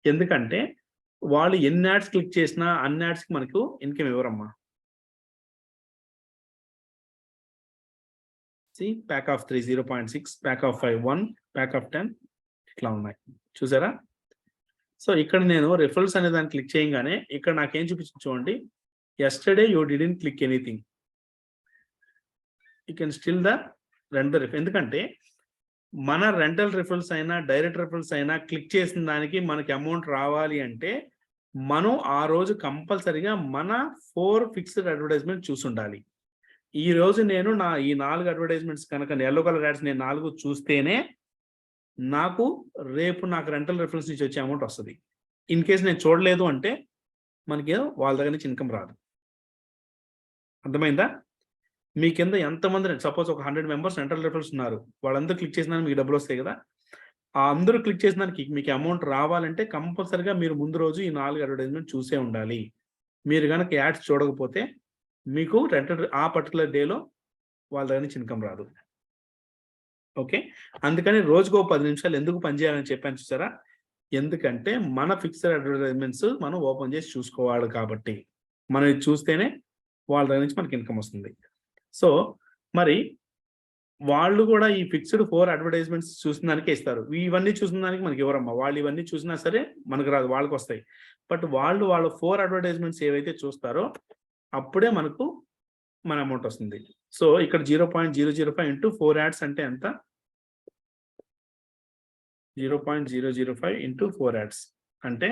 ఎందుకంటే వాళ్ళు ఎన్ని యాడ్స్ క్లిక్ చేసినా అన్ని యాడ్స్‌కి మనకు ఇన్‌కమ్ ఇవ్వరమ్మా. Pack of 3 0.6, pack of 5 1, pack of 10 ఇట్లా ఉన్నాయి. చూసారా? సో ఇక్కడ నేను రిఫరల్స్ అనే దాన్ని క్లిక్ చేయంగానే ఇక్కడ నాకేం చూపించింది చూడండి. Yesterday you didn't click anything. You can still rent the referral. ఎందుకంటే మన రెంటల్ రిఫరల్స్ అయినా, డైరెక్ట్ రిఫరల్స్ అయినా క్లిక్ చేసిన దానికి మనకి అమౌంట్ రావాలి అంటే మనం ఆ రోజు కంపల్సరీగా మన 4 ఫిక్స్డ్ అడ్వర్టైజ్మెంట్ చూసుండాలి. ఈ రోజు నేను ఈ 4 అడ్వర్టైజ్మెంట్స్ కనుక యెల్లో కలర్ యాడ్స్ నేను 4 చూస్తేనే నాకు రేపు నాకు రెంటల్ రిఫరల్స్ నుంచి వచ్చే అమౌంట్ వస్తది. ఇన్ కేస్ నేను చూడలేదు అంటే మనకి వాళ్ళ దగ్గర నుంచి ఇన్‌కమ్ రాదు. అర్థమైందా? మీ కింద ఎంతమంది సపోజ్ ఒక 100 మెంబర్స్ రెంటల్ రిఫరల్స్ ఉన్నారు. వాళ్ళందరూ క్లిక్ చేసిన దానికి మీకు డబ్బులు వస్తాయి కదా! ఆ అందరూ క్లిక్ చేసిన దానికి మీకు అమౌంట్ రావాలంటే కంపల్సరీగా మీరు ముందు రోజు ఈ 4 అడ్వర్టైజ్మెంట్ చూసే ఉండాలి. మీరు గనక యాడ్స్ చూడకపోతే మీకు ఆ పర్టిక్యులర్ డేలో వాళ్ళ దగ్గర నుంచి ఇన్‌కమ్ రాదు. ఓకే. అందుకని రోజుకో 10 నిమిషాలు ఎందుకు పని చేయాలని చెప్పాను చూసారా? ఎందుకంటే మన ఫిక్స్డ్ అడ్వర్టైజ్మెంట్స్ మనం ఓపెన్ చేసి చూసుకోవాలి కాబట్టి. మనం ఇది చూస్తేనే వాళ్ళ దగ్గర నుంచి మనకి ఇన్‌కమ్ వస్తుంది. సో మరి వాళ్ళు కూడా ఈ ఫిక్స్డ్ 4 అడ్వర్టైజ్మెంట్స్ చూసిన దానికే ఇస్తారు. ఇవన్నీ చూసిన దానికి మనకి ఇవ్వరమ్మా. వాళ్ళు ఇవన్నీ చూసినా సరే మనకు రాదు, వాళ్ళకొస్తాయి. బట్ వాళ్ళు వాళ్ళ 4 అడ్వర్టైజ్మెంట్స్ ఏవైతే చూస్తారో అప్పుడే మనకు మన అమౌంట్ వస్తుంది. సో ఇక్కడ 0.005 ఇంటూ 4 యాడ్స్ అంటే ఎంత? 0.005 ఇంటూ 4 యాడ్స్ అంటే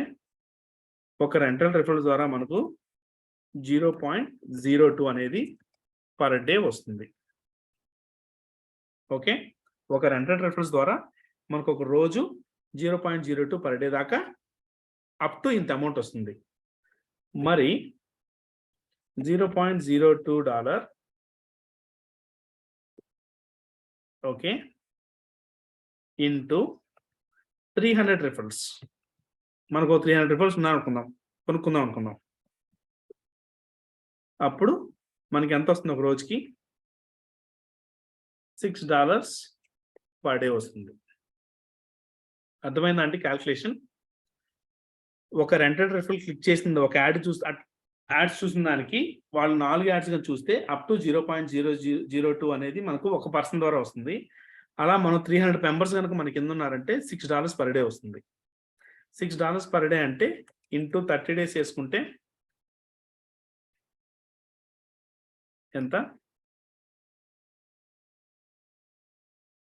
ఒక రెంటల్ రిఫరల్ ద్వారా మనకు 0.02 అనేది పర్ డే వస్తుంది. ఓకే, ఒక రెంటల్ రిఫరల్స్ ద్వారా మనకు ఒక రోజు 0.02 పర్ డే దాకా అప్ టు ఇంత అమౌంట్ వస్తుంది. మరి $0.02 ఓకే ఇంటూ 300 రిఫరల్స్. మనకు 300 రిఫరల్స్ ఉన్నాయనుకుందాం, కొనుక్కుందాం అనుకుందాం. అప్పుడు మనకి ఎంత వస్తుంది ఒక రోజుకి? $6 పర్ డే వస్తుంది. అర్థమైందా అండి క్యాల్కులేషన్? ఒక రెంటెడ్ రిఫరల్ క్లిక్ చేసింది, ఒక యాడ్స్ చూసిన దానికి వాళ్ళు 4 యాడ్స్ గా చూస్తే అప్ టు 0.002 అనేది మనకు ఒక పర్సన్ ద్వారా వస్తుంది. అలా మనం 300 మెంబర్స్ కనుక మన కింద ఉన్నారంటే $6 పర్ డే వస్తుంది. $6 పర్ డే అంటే ఇంటూ 30 days వేసుకుంటే ఎంత?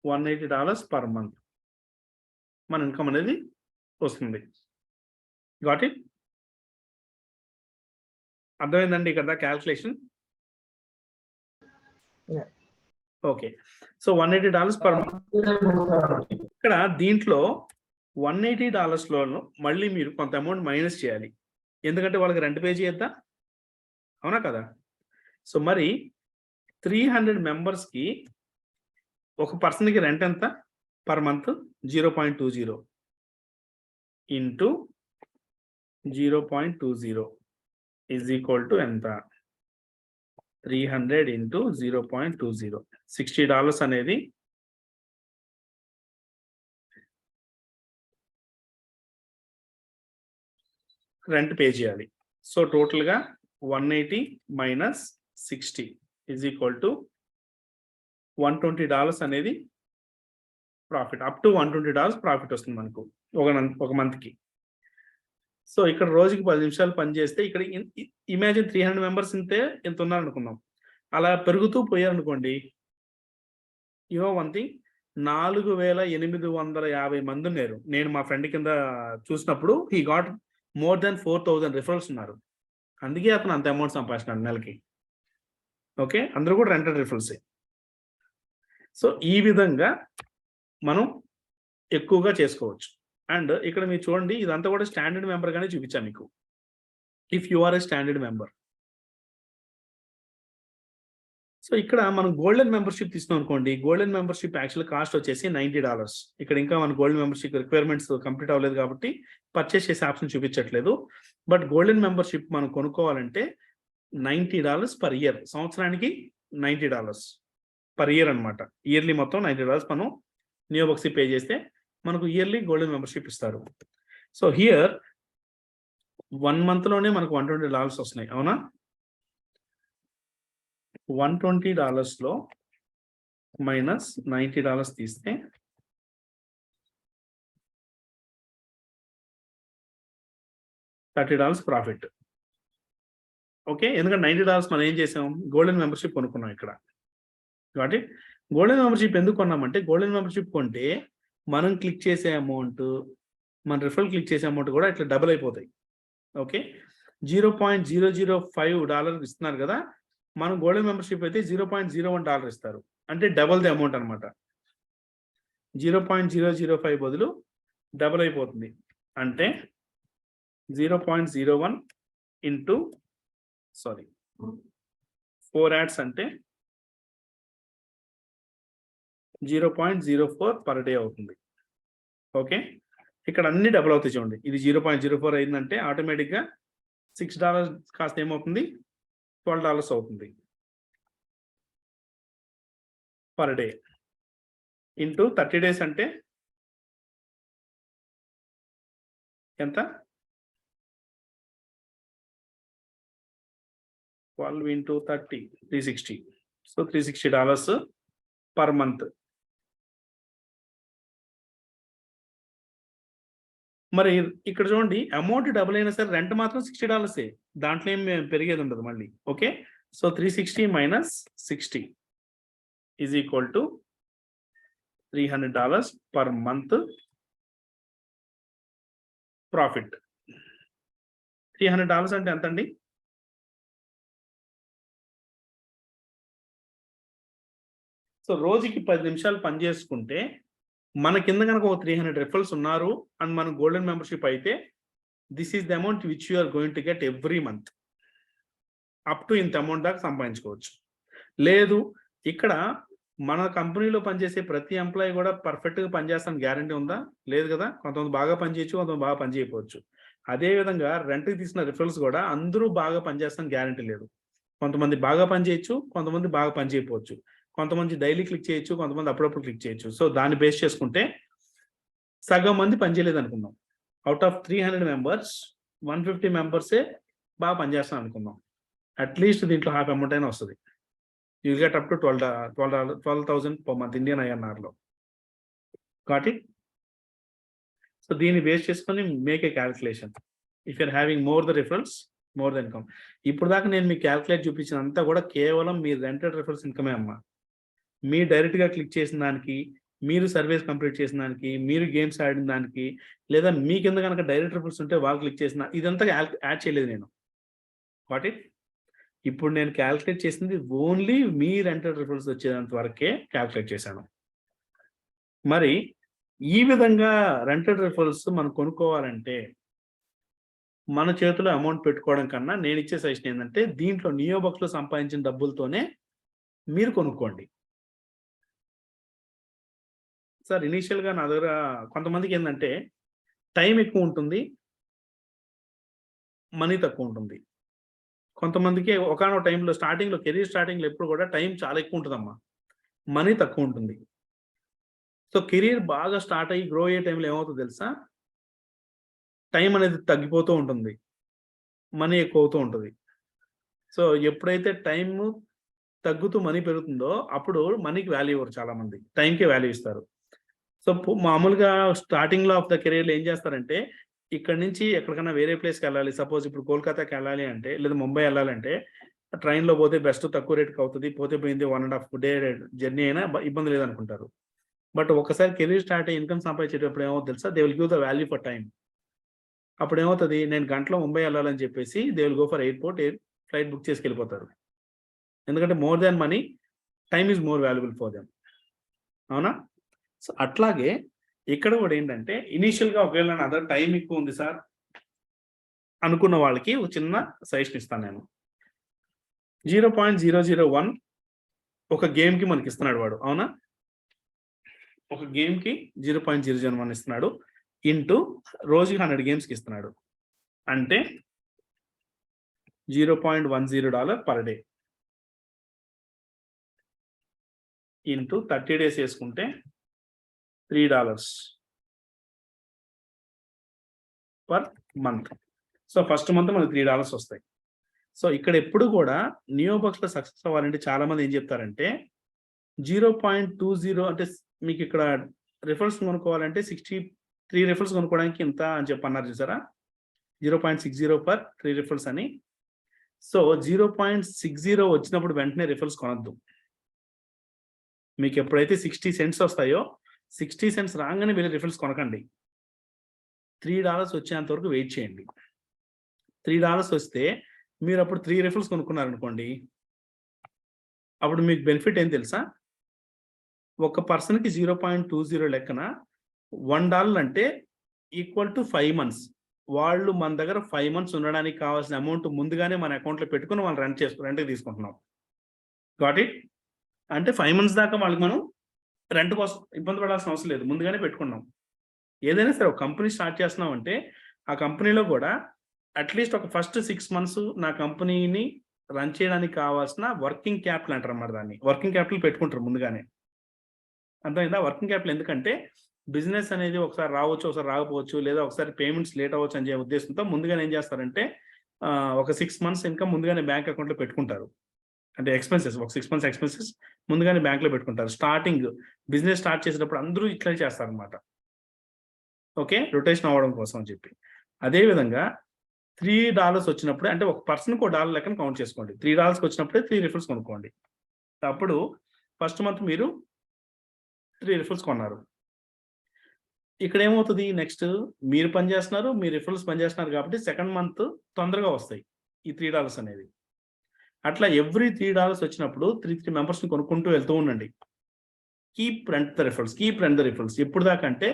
$180 పర్ మంత్ మన ఇన్కమ్ అనేది వస్తుంది. Got it? అర్థమైందండి కదా calculation? Okay, so $180 per month. ఇక్కడ దీంట్లో $180 లో మళ్ళీ మీరు కొంత అమౌంట్ మైనస్ చేయాలి, ఎందుకంటే వాళ్ళకి రెంట్ పే చేయొద్దా, అవునా కదా? సో మరి 300 మెంబర్స్కి ఒక పర్సన్కి రెంట్ ఎంత per month? 0.20 into 0.20 is equal to ఎంత? 300 ఇంటూ 0.20, $60 అనేది రెంట్ పే చేయాలి. సో టోటల్గా 180 మైనస్ 60 ఈజ్ ఈక్వల్ టు $120 అనేది ప్రాఫిట్. అప్ టు $120 ప్రాఫిట్ వస్తుంది మనకు ఒక మంత్కి. సో ఇక్కడ రోజుకి 10 నిమిషాలు పని చేస్తే ఇక్కడ ఇమాజిన్ 300 మెంబర్స్ ఇంత ఉన్నారనుకుందాం. అలా పెరుగుతూ పోయారనుకోండి, వన్ థింగ్, 4850 మంది ఉన్నారు. నేను మా ఫ్రెండ్ కింద చూసినప్పుడు he got more than 4000 referrals ఉన్నారు. అందుకే అతను అంత అమౌంట్ సంపాదించినాడు నెలకి. ఓకే, అందరూ కూడా రెంటెడ్ రిఫరల్సే. సో ఈ విధంగా మనం ఎక్కువగా చేసుకోవచ్చు. అండ్ ఇక్కడ మీరు చూడండి, ఇదంతా కూడా స్టాండర్డ్ మెంబర్ గానే చూపించాను మీకు. If you are a standard member. So ఇక్కడ మనం గోల్డెన్ మెంబర్షిప్ తీసుకున్నాం అనుకోండి, గోల్డెన్ మెంబర్షిప్ యాక్చువల్ కాస్ట్ వచ్చేసి $90. ఇక్కడ ఇంకా మన గోల్డెన్ మెంబర్షిప్ రిక్వైర్మెంట్స్ కంప్లీట్ అవ్వలేదు కాబట్టి పర్చేస్ చేసే ఆప్షన్ చూపించట్లేదు. బట్ గోల్డెన్ మెంబర్షిప్ మనం కొనుక్కోవాలంటే $90 పర్ ఇయర్, సంవత్సరానికి $90 పర్ ఇయర్ అనమాట. ఇయర్లీ మొత్తం $90 మనం నియోబక్సీ పే చేస్తే మనకు ఇయర్లీ గోల్డెన్ మెంబర్షిప్ ఇస్తారు. సో హియర్ 1 month లోనే మనకు $120 వస్తున్నాయి, అవునా? $120 లో మైనస్ $90 తీస్తే $30 ప్రాఫిట్. ఓకే, ఎందుకంటే $90 మనం ఏం చేసాం? గోల్డెన్ మెంబర్షిప్ కొనుక్కున్నాం ఇక్కడ. కాబట్టి గోల్డెన్ మెంబర్షిప్ ఎందుకు కొన్నామంటే, గోల్డెన్ మెంబర్షిప్ కొంటే మనం క్లిక్ చేసే అమౌంట్, మన రిఫరల్ క్లిక్ చేసే అమౌంట్ కూడా ఇట్లా డబుల్ అయిపోతాయి. ఓకే, $0.005 ఇస్తున్నారు కదా, మనం గోల్డెన్ మెంబర్షిప్ అయితే $0.01 ఇస్తారు, అంటే డబుల్ ది అమౌంట్ అనమాట. 0.005 బదులు డబుల్ అయిపోతుంది, అంటే 0.01 ఇంటూ 4 యాడ్స్ అంటే 0.04 పర్ డే అవుతుంది. ఓకే, ఇక్కడ అన్ని డబుల్ అవుతాయి చూడండి. ఇది 0.04 అయిందంటే ఆటోమేటిక్గా $6 కాస్త ఏమవుతుంది? $12 అవుతుంది పర్ డే. ఇంటూ 30 days అంటే ఎంత? 12 ఇంటూ 30, 360. So $360 per month. మరి ఇక్కడ చూడండి, అమౌంట్ డబుల్ అయినా సరే రెంట్ మాత్రం $60, దాంట్లో ఏం పెరిగేది ఉండదు మళ్ళీ. Okay, so 360 minus 60 is equal to $300 per month profit. $300 అంటే ఎంత అండి? సో రోజుకి 10 నిమిషాలు పని చేసుకుంటే మన కింద కనుక ఒక 300 రిఫరల్స్ ఉన్నారు అండ్ మన గోల్డెన్ మెంబర్షిప్ అయితే this is the amount which you are going to get every month. Up to ఇంత అమౌంట్ దాకా సంపాదించుకోవచ్చు. లేదు ఇక్కడ మన కంపెనీలో పనిచేసే ప్రతి ఎంప్లాయీ కూడా పర్ఫెక్ట్గా పనిచేస్తాను గ్యారంటీ ఉందా? లేదు కదా. కొంతమంది బాగా పనిచేయచ్చు, కొంతమంది బాగా పనిచేయకపోవచ్చు. అదేవిధంగా రెంట్కి తీసిన రిఫరల్స్ కూడా అందరూ బాగా పనిచేస్తాను గ్యారంటీ లేదు. కొంతమంది బాగా పనిచేయచ్చు, కొంతమంది బాగా పనిచేయకపోవచ్చు. కొంతమంది డైలీ క్లిక్ చేయొచ్చు, కొంతమంది అప్పుడప్పుడు క్లిక్ చేయొచ్చు. సో దాన్ని బేస్ చేసుకుంటే సగం మంది పనిచేయలేదు అనుకుందాం. అవుట్ ఆఫ్ 300 మెంబర్స్ 150 మెంబర్సే బాగా పనిచేస్తాను అనుకుందాం. అట్లీస్ట్ దీంట్లో హాఫ్ అమౌంట్ అయినా వస్తుంది. You get up to 12,000 per month Indian ఐఎన్ఆర్లో. Got it? సో దీన్ని బేస్ చేసుకొని make a calculation. If you're having more the referrals more the income. ఇప్పుడు దాకా నేను మీకు క్యాల్కులేట్ చూపించినంతా కూడా కేవలం మీ రెంటెడ్ రిఫరల్స్ ఇన్కమే అమ్మా. మీ డైరెక్ట్గా క్లిక్ చేసిన దానికి, మీరు సర్వీస్ కంప్లీట్ చేసిన దానికి, మీరు గేమ్స్ ఆడిన దానికి, లేదా మీ కింద కనుక డైరెక్ట్ రిఫరల్స్ ఉంటే వాళ్ళు క్లిక్ చేసిన ఇదంతా యాడ్ చేయలేదు నేను. What it? ఇప్పుడు నేను క్యాల్కులేట్ చేసింది ఓన్లీ మీ రెంటెడ్ రిఫరల్స్ వచ్చేంత వరకే క్యాల్కులేట్ చేశాను. మరి ఈ విధంగా రెంటెడ్ రిఫరల్స్ మనం కొనుక్కోవాలంటే మన చేతిలో అమౌంట్ పెట్టుకోవడం కన్నా నేను ఇచ్చే సజెషన్ ఏంటంటే దీంట్లో నియోబాక్స్లో సంపాదించిన డబ్బులతోనే మీరు కొనుక్కోండి. సార్ ఇనీషియల్గా నా దగ్గర కొంతమందికి ఏంటంటే టైం ఎక్కువ ఉంటుంది, మనీ తక్కువ ఉంటుంది. కొంతమందికి ఒకనొక టైంలో స్టార్టింగ్లో కెరీర్ స్టార్టింగ్లో ఎప్పుడు కూడా టైం చాలా ఎక్కువ ఉంటుందమ్మా, మనీ తక్కువ ఉంటుంది. సో కెరీర్ బాగా స్టార్ట్ అయ్యి గ్రో అయ్యే టైంలో ఏమవుతుందో తెలుసా? టైం అనేది తగ్గిపోతూ ఉంటుంది, మనీ ఎక్కువ అవుతూ ఉంటుంది. సో ఎప్పుడైతే టైం తగ్గుతూ మనీ పెరుగుతుందో అప్పుడు మనీకి వాల్యూ ఇవ్వరు చాలామంది, టైంకే వాల్యూ ఇస్తారు. సో మామూలుగా స్టార్టింగ్లో ఆఫ్ ద కెరీర్లో ఏం చేస్తారంటే ఇక్కడ నుంచి ఎక్కడికైనా వేరే ప్లేస్కి వెళ్ళాలి, సపోజ్ ఇప్పుడు కోల్కతాకి వెళ్ళాలి అంటే, లేదా ముంబై వెళ్ళాలంటే ట్రైన్లో పోతే బెస్ట్ తక్కువ రేట్కి అవుతుంది, పోతే పోయింది 1.5 డే జర్నీ అయినా ఇబ్బంది లేదనుకుంటారు. బట్ ఒకసారి కెరీర్ స్టార్ట్ అయ్యి ఇన్కమ్ సంపాదించేటప్పుడు ఏమవుతుంది తెలుసా? They will give the value for time. అప్పుడు ఏమవుతుంది, నేను గంటలో ముంబై వెళ్ళాలని చెప్పేసి they will go for airport flight book చేసి వెళ్ళిపోతారు. ఎందుకంటే more than money time is more valuable for them. అవునా? సో అట్లాగే ఇక్కడ కూడా ఏంటంటే ఇనీషియల్గా ఒకవేళ నా దగ్గర టైం ఎక్కువ ఉంది సార్ అనుకున్న వాళ్ళకి ఒక చిన్న సజెషన్ ఇస్తాను నేను. 0.001 ఒక గేమ్కి మనకి ఇస్తున్నాడు వాడు. అవునా? ఒక గేమ్కి 0.001 ఇస్తున్నాడు ఇంటూ రోజుకి 100 గేమ్స్కి ఇస్తున్నాడు. అంటే $0.10 పర్ డే ఇంటూ 30 డేస్ వేసుకుంటే $3 per month. So first month మనకు $3 వస్తాయి. సో ఇక్కడ ఎప్పుడు కూడా నియోబాక్స్లో సక్సెస్ అవ్వాలంటే చాలా మంది ఏం చెప్తారంటే 0.20 అంటే మీకు ఇక్కడ రిఫరల్స్ కొనుక్కోవాలంటే 63 రిఫరల్స్ కొనుక్కోవడానికి ఇంత అని చెప్పి అన్నారు చూసారా? 0.60 పర్ 3 రిఫరల్స్ అని. సో 0.60 వచ్చినప్పుడు వెంటనే రిఫరల్స్ కొనద్దు. మీకు ఎప్పుడైతే 60 సెంట్స్ వస్తాయో 60 సెంట్స్ రాగానే వీళ్ళు రిఫరల్స్ కొనకండి. $3 వచ్చేంత వరకు వెయిట్ చేయండి. $3 వస్తే మీరు అప్పుడు 3 రిఫరల్స్ కొనుక్కున్నారనుకోండి, అప్పుడు మీకు బెనిఫిట్ ఏం తెలుసా? ఒక పర్సన్కి 0.20 లెక్కన $1 అంటే ఈక్వల్ టు 5 months. వాళ్ళు మన దగ్గర 5 months ఉండడానికి కావాల్సిన అమౌంట్ ముందుగానే మన అకౌంట్లో పెట్టుకుని వాళ్ళు రెంట్కి తీసుకుంటున్నాం. Got it? అంటే 5 months దాకా వాళ్ళకి మనం రెంట్ కోసం ఇబ్బంది పడాల్సిన అవసరం లేదు, ముందుగానే పెట్టుకున్నాం. ఏదైనా సరే ఒక కంపెనీ స్టార్ట్ చేస్తున్నాం అంటే ఆ కంపెనీలో కూడా అట్లీస్ట్ ఒక ఫస్ట్ 6 months నా కంపెనీని రన్ చేయడానికి కావాల్సిన వర్కింగ్ క్యాపిటల్ అంటారు అన్నమాట. దాన్ని వర్కింగ్ క్యాపిటల్ పెట్టుకుంటారు ముందుగానే. అర్థమైందా? వర్కింగ్ క్యాపిటల్ ఎందుకంటే బిజినెస్ అనేది ఒకసారి రావచ్చు, ఒకసారి రాకపోవచ్చు, లేదా ఒకసారి పేమెంట్స్ లేట్ అవ్వచ్చు అనే ఉద్దేశంతో ముందుగానే ఏం చేస్తారంటే ఒక 6 months ఇన్కమ్ ముందుగానే బ్యాంక్ అకౌంట్లో పెట్టుకుంటారు. అంటే ఎక్స్పెన్సెస్, ఒక 6 months ఎక్స్పెన్సెస్ ముందుగానే బ్యాంక్లో పెట్టుకుంటారు. స్టార్టింగ్ బిజినెస్ స్టార్ట్ చేసేటప్పుడు అందరూ ఇట్లా చేస్తారనమాట. ఓకే, రొటేషన్ అవ్వడం కోసం అని చెప్పి. అదేవిధంగా $3 వచ్చినప్పుడు అంటే ఒక పర్సన్కి $1 లెక్కన కౌంట్ చేసుకోండి. $3 వచ్చినప్పుడే 3 రిఫరల్స్ కొనుక్కోండి. అప్పుడు ఫస్ట్ మంత్ మీరు 3 రిఫరల్స్ కొన్నారు. ఇక్కడ ఏమవుతుంది నెక్స్ట్ మీరు పని చేస్తున్నారు, మీ రిఫరల్స్ పని చేస్తున్నారు కాబట్టి సెకండ్ మంత్ తొందరగా వస్తాయి ఈ $3 అనేవి. అట్లా ఎవ్రీ $3 వచ్చినప్పుడు 3 మెంబర్స్ని కొనుక్కుంటూ వెళ్తూ ఉండండి. Keep rent the referrals. ఎప్పుడు దాకా అంటే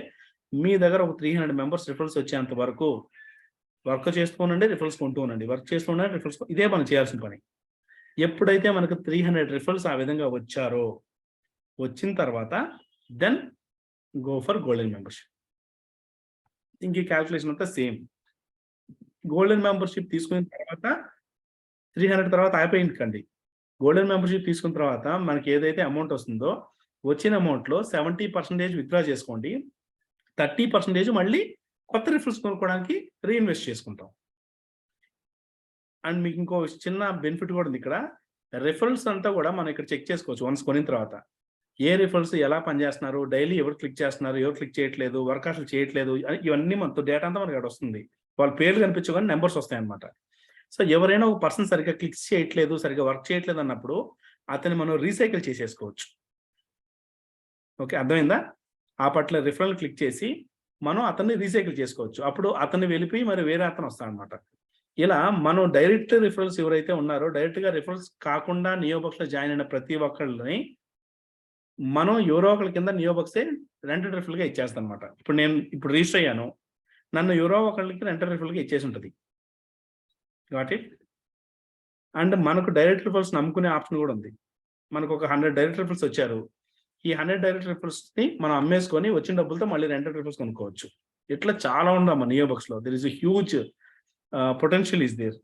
మీ దగ్గర ఒక 300 మెంబర్స్ రిఫరల్స్ వచ్చేంత వరకు వర్క్ చేస్తూ ఉండండి, రిఫరల్స్ కొంటూ ఉండండి, వర్క్ చేస్తూ ఉండండి, రిఫరల్స్. ఇదే మనం చేయాల్సిన పని. ఎప్పుడైతే మనకు 300 రిఫరల్స్ ఆ విధంగా వచ్చారో, వచ్చిన తర్వాత then go for golden membership. ఇంక ఈ క్యాల్కులేషన్ అంతా సేమ్. గోల్డెన్ మెంబర్షిప్ తీసుకున్న తర్వాత 300 తర్వాత ఆగిపోయిందండి. గోల్డెన్ మెంబర్షిప్ తీసుకున్న తర్వాత మనకి ఏదైతే అమౌంట్ వస్తుందో, వచ్చిన అమౌంట్‌లో 70% విత్‌డ్రా చేసుకోండి. 30% మళ్ళీ కొత్త రిఫరల్స్ కొనుక్కోవడానికి రీఇన్వెస్ట్ చేసుకుంటాం. అండ్ మీకు ఇంకో చిన్న బెనిఫిట్ కూడా ఉంది ఇక్కడ. రిఫరల్స్ అంతా కూడా మనం ఇక్కడ చెక్ చేసుకోవచ్చు వన్స్ కొనిన తర్వాత. ఏ రిఫరల్స్ ఎలా పనిచేస్తున్నారు, డైలీ ఎవరు క్లిక్ చేస్తున్నారు, ఎవరు క్లిక్ చేయట్లేదు, వర్క్ అసలు చేయట్లేదు, ఇవన్నీ మనతో డేటా అంతా మనకి అక్కడ వస్తుంది. వాళ్ళ పేర్లు కనిపించవు కానీ నెంబర్స్ వస్తాయన్నమాట. సో ఎవరైనా ఒక పర్సన్ సరిగ్గా క్లిక్ చేయట్లేదు, సరిగ్గా వర్క్ చేయట్లేదు అన్నప్పుడు అతన్ని మనం రీసైకిల్ చేసేసుకోవచ్చు. ఓకే, అర్థమైందా? ఆ పట్ల రిఫరల్ క్లిక్ చేసి మనం అతన్ని రీసైకిల్ చేసుకోవచ్చు. అప్పుడు అతన్ని వెళ్ళిపోయి మరి వేరే అతను వస్తాడనమాట. ఇలా మనం డైరెక్ట్ రిఫరల్స్ ఎవరైతే ఉన్నారో, డైరెక్ట్‌గా రిఫరల్స్ కాకుండా నియోబాక్స్‌లో జాయిన్ అయిన ప్రతి ఒక్కళ్ళని మనం ఎవరో ఒకళ్ళ కింద నియోబాక్సే రెంటెడ్ రిఫరల్‌గా ఇచ్చేస్తానమాట. ఇప్పుడు రిజిస్టర్ అయ్యాను. నన్ను ఎవరో ఒకళ్ళకి రెంటెడ్ రిఫరల్‌గా ఇచ్చేసి ఉంటది. Got it? అండ్ మనకు డైరెక్ట్ రిఫరల్స్ నమ్ముకునే ఆప్షన్ కూడా ఉంది. మనకు ఒక 100 డైరెక్ట్ రిఫరల్స్ వచ్చారు. ఈ 100 డైరెక్ట్ రిఫరల్స్‌ని మనం అమ్మేసుకొని వచ్చిన డబ్బులతో మళ్ళీ రెంటెడ్ రిఫరల్స్ కొనుక్కోవచ్చు. ఇట్లా చాలా ఉందమ్మా నియోబాక్స్‌లో. There is a huge potential is there.